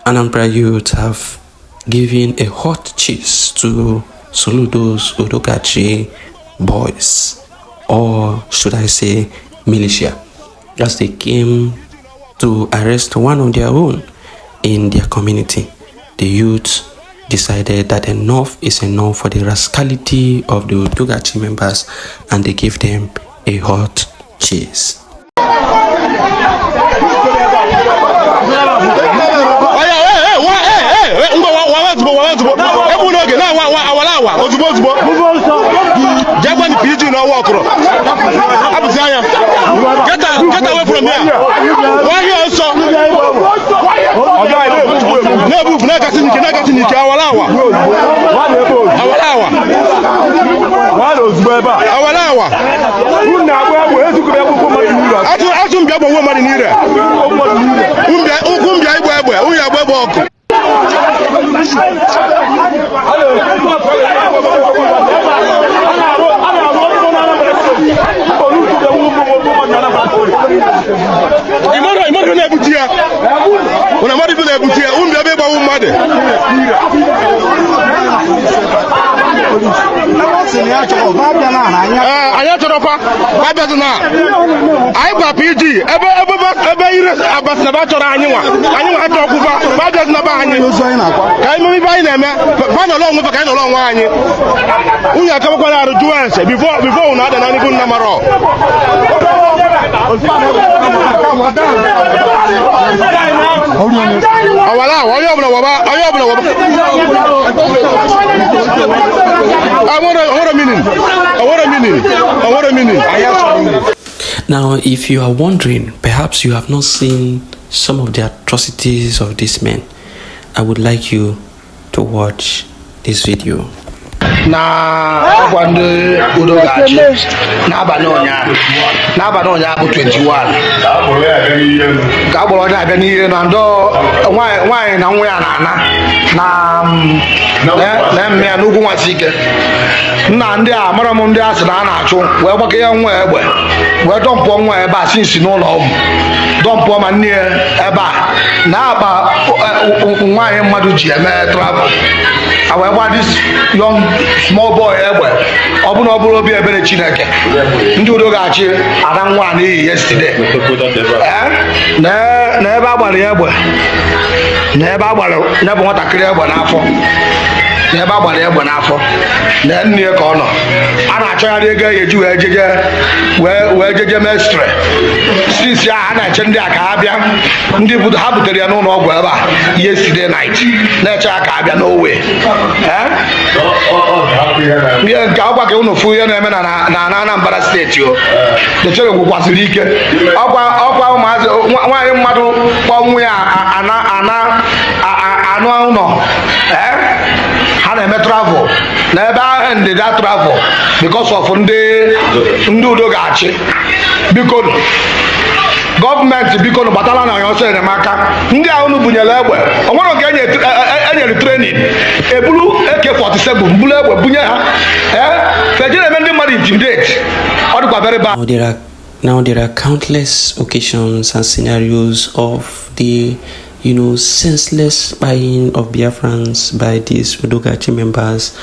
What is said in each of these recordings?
Anambra youth have given a hot cheese to Soludo's Udoga boys, or should I say militia, as they came to arrest one of their own in their community. The youth decided that enough is enough for the rascality of the Udoga members, and they gave them a hot cheese. Get away from here. Why here also? Now, if you are wondering, perhaps you have not seen some of the atrocities of these men, I would like you to watch this video. Na kwande Udoga Achi n'abalị ụnyaahụ bụ 21 ka agbọrọ na abịa n'ihe na ndọ nwaanyị na nwa ya na mme ya n'ugwu nwasị ike. Nna ndị a mara m ndị a sị na a na-achụ wee gbakọ ya nwa egbe wee dọmpụọ nwa ebe a si n'ụlọ ọgwụ dọmpụọ ma nne ebe a na-akpa nwaanyị mmadụ ji eme travel. I wee gba this young small boy egbe ọ bụrụ obi ebere Chineke. Ndị Udoga Achi ada nwa n'ihi yesterday na ebe agbara ya egbe na ebe agbara ya bụ nwatakịrị egbe n'afọ na ebe agbara egbe n'afọ na nne ka ọ nọ a na-achọgharị ego ya eji wee jeje mestre since a na-eche ndị a ka ha bịa ndị ha butere ya n'ụlọ ọgwụ ebe a yesterday night na-eche ka ha bịa n'owe ihe nke ọgwa ka unu fụ ihe na-eme na Anambra steeti o dechere gwụkwasịrị ike ọkwa ụmụazị nwaanyị mmadụ kpọnwụ ya anụ ụlọ ha na-eme travel na ebe ahụ ndịda travel because of ndị Udoga Achi. Biko gọọmenti biko gbatala na ya ọsọ enyemaka ndị ahụ unu bunyere egbe o nwere oge enyere training ebulu AK-47 bulu egbe bunye ha feje na-eme ndị mmadụ intimidate ọ dịkwa very bad. Now there are countless occasions and scenarios of the senseless buying of Biafrans by these Udoga Achi members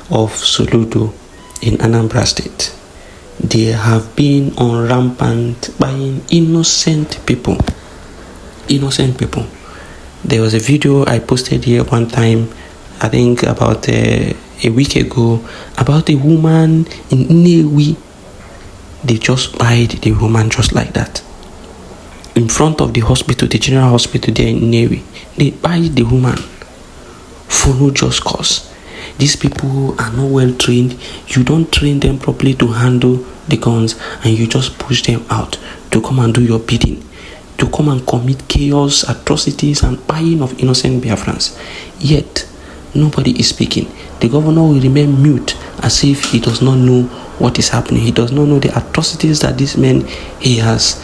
of Soludo in Anambra State. They have been on rampant buying innocent people. There was a video I posted here one time, I think about a week ago, about a woman in Nnewi. They just buyed the woman just like that. In front of the hospital, the general hospital there in Nnewi. They buy the woman for no just cause. These people are not well trained. You don't train them properly to handle the guns, and you just push them out to come and do your bidding, to come and commit chaos, atrocities, and buying of innocent Biafrans. Yet, nobody is speaking. The governor will remain mute as if he does not know what is happening. He does not know the atrocities that these men he has,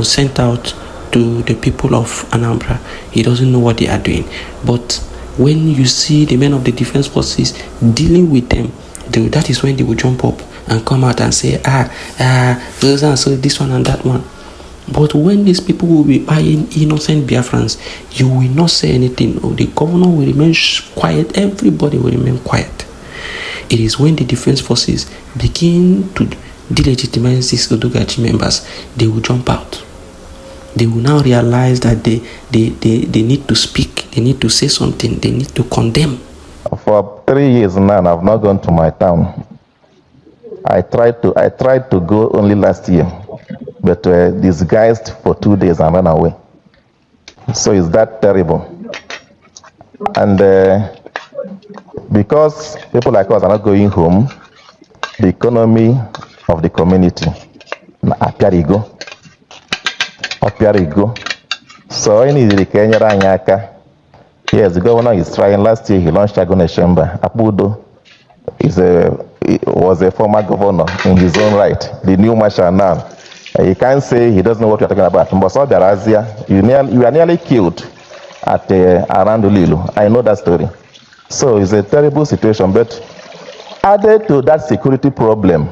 sent out to the people of Anambra. He doesn't know what they are doing. But when you see the men of the defense forces dealing with them, that is when they will jump up and come out and say, so this one and that one. But when these people will be buying innocent Biafrans, you will not say anything. The governor will remain quiet. Everybody will remain quiet. It is when the defense forces begin to delegitimize these Udoga members, they will jump out. They will now realize that they need to speak, they need to say something, they need to condemn. For 3 years now, I've not gone to my town. I tried to go only last year, but disguised for 2 days and ran away. So it's that terrible. And because people like us are not going home, the economy of the community appear go. So any the Kenya Ranyaka, yes, the governor is trying. Last year he launched Agone Shemba. Apudo was a former governor in his own right, the new marshal now. You can't say he doesn't know what you're talking about. But Saudi Arabia, you are nearly killed at around Lilu. I know that story. So it's a terrible situation. But added to that security problem,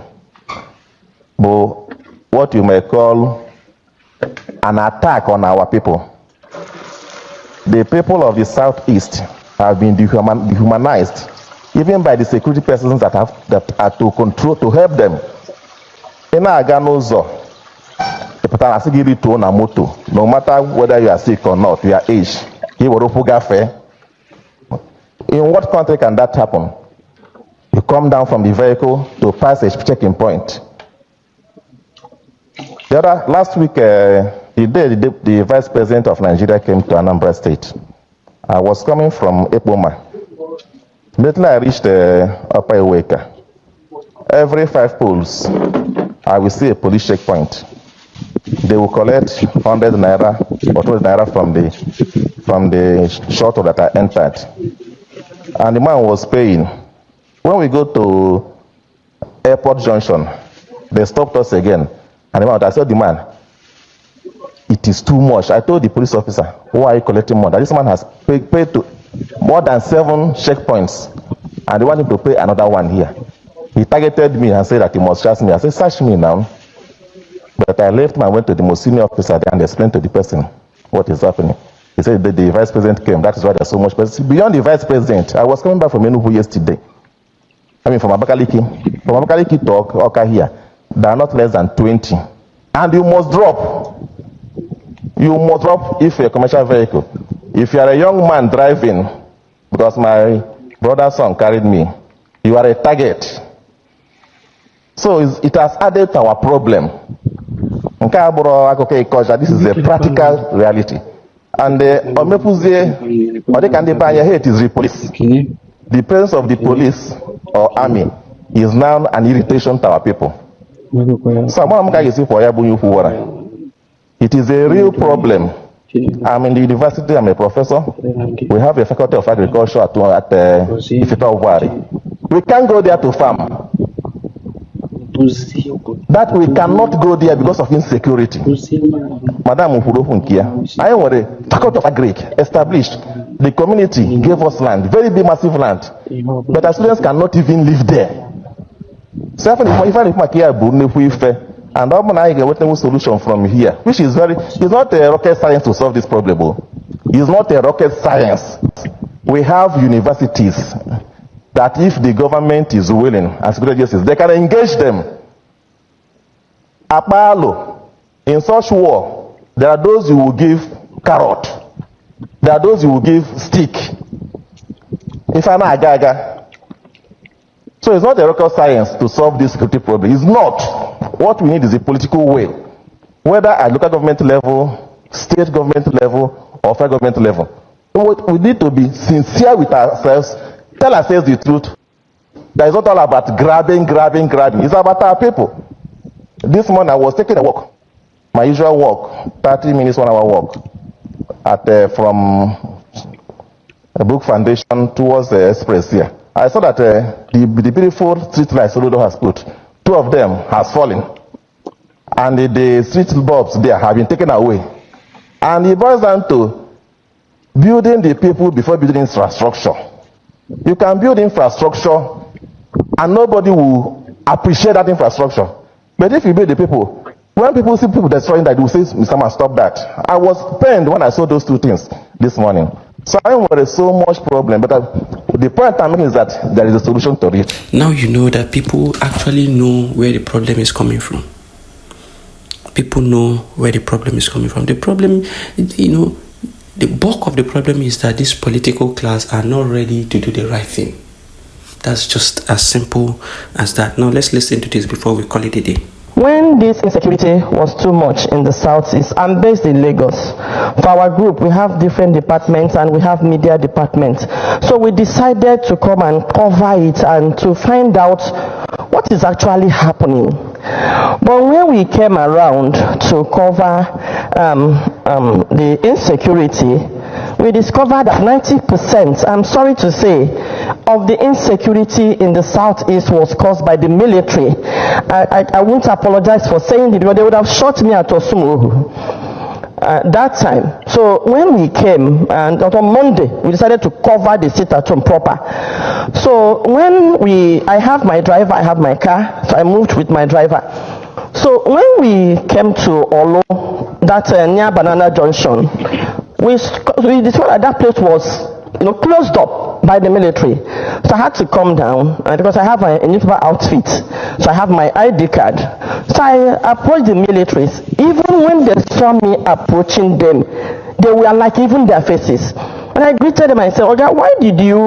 what you may call an attack on our people. The people of the southeast have been dehumanized, even by the security persons that are to control, to help them. In Aganozo, no matter whether you are sick or not, you are aged. In what country can that happen? You come down from the vehicle to pass a checking point. Last week, the Vice President of Nigeria came to Anambra State. I was coming from Epoma. Immediately I reached Upper Iweka. Every 5 poles, I will see a police checkpoint. They will collect 100 naira or 200 naira from the shuttle that I entered. And the man was paying. When we go to Airport Junction, they stopped us again. And the man, I said, the man, it is too much. I told the police officer, why are you collecting more? That this man has paid to more than 7 checkpoints, and they want him to pay another one here. He targeted me and said that he must search me. I said, search me now. But I left him and went to the most senior officer there and explained to the person what is happening. He said that the vice president came. That is why there's so much. But beyond the vice president, I was coming back from Enugu yesterday. I mean, from Abakaliki. From Abakaliki to Oka here, there are not less than 20. And you must drop. You must drop if you're a commercial vehicle. If you are a young man driving, because my brother's son carried me, you are a target. So it has added to our problem. This is a practical reality. And hate is the police. The presence of the police or army is now an irritation to our people. It is a real problem. I'm in the university, I'm a professor. We have a faculty of agriculture at Ifita. We can't go there to farm. That we cannot go there because of insecurity. Madam I want a faculty of agric established. The community gave us land, very big, massive land. But our students cannot even live there. So and I get a solution from here, which is it's not a rocket science to solve this problem. It's not a rocket science. We have universities that if the government is willing, as graduates, they can engage them. Apalo, in such war, there are those you will give carrot. There are those you will give stick. If I'm not gaga. So it's not a rocket science to solve this security problem. It's not. What we need is a political will, whether at local government level, state government level, or federal government level. We need to be sincere with ourselves, tell ourselves the truth. That is not all about grabbing. It's about our people. This morning I was taking a walk, my usual walk, 30 minutes, 1 hour walk, from a book foundation towards the express here. I saw that the beautiful street lights Woto has put, 2 of them has fallen, and the street bulbs there have been taken away. And it boils down to building the people before building infrastructure. You can build infrastructure and nobody will appreciate that infrastructure. But if you build the people, When people see people destroying that, they will say, Mr. Man, stop that. I was pained when I saw those two things this morning. So I know there is so much problem, but the point I'm making is that there is a solution to it. Now you know that people actually know where the problem is coming from. People know where the problem is coming from. The problem, the bulk of the problem is that this political class are not ready to do the right thing. That's just as simple as that. Now let's listen to this before we call it a day. When this insecurity was too much in the southeast, I'm based in Lagos. For our group, we have different departments and we have media departments. So we decided to come and cover it and to find out what is actually happening. But when we came around to cover the insecurity, we discovered that 90%, I'm sorry to say, of the insecurity in the southeast was caused by the military. I won't apologize for saying it, but they would have shot me at Osumu that time. So when we came, and on Monday, we decided to cover the sit-at-home proper. So when I have my driver, I have my car, so I moved with my driver. So when we came to Olo, that near Banana Junction, we discovered that place was closed up by the military. So I had to come down because I have a newspaper outfit. So I have my ID card. So I approached the militaries. Even when they saw me approaching them, they were like even their faces. And I greeted them and I said, Oga, why did you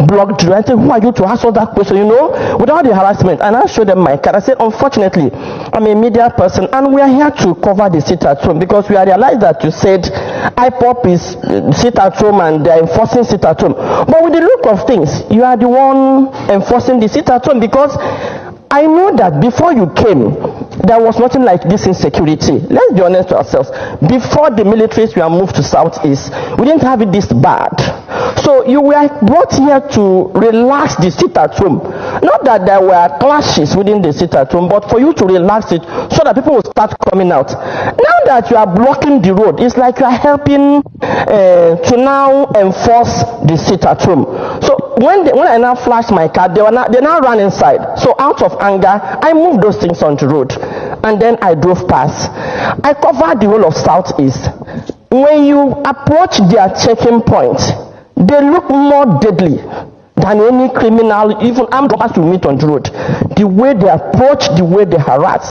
block the road? I said, who are you to ask all that question, without the harassment? And I showed them my card. I said, unfortunately, I'm a media person and we are here to cover the sit-at-home because we realized that you said IPOP is sit-at-home and they're enforcing sit-at-home. But with the look of things, you are the one enforcing the sit-at-home because I know that before you came, there was nothing like this insecurity. Let's be honest to ourselves. Before the militaries were moved to Southeast, we didn't have it this bad. So you were brought here to relax the sit-at-home. Not that there were clashes within the sit-at-home, but for you to relax it so that people will start coming out. Now that you are blocking the road, it's like you are helping to now enforce the sit-at-home. So when I now flashed my card, they now ran inside. So out of anger, I moved those things on the road. And then I drove past. I covered the whole of Southeast. When you approach their checking point, they look more deadly than any criminal, even armed robbers you meet on the road. The way they approach, the way they harass.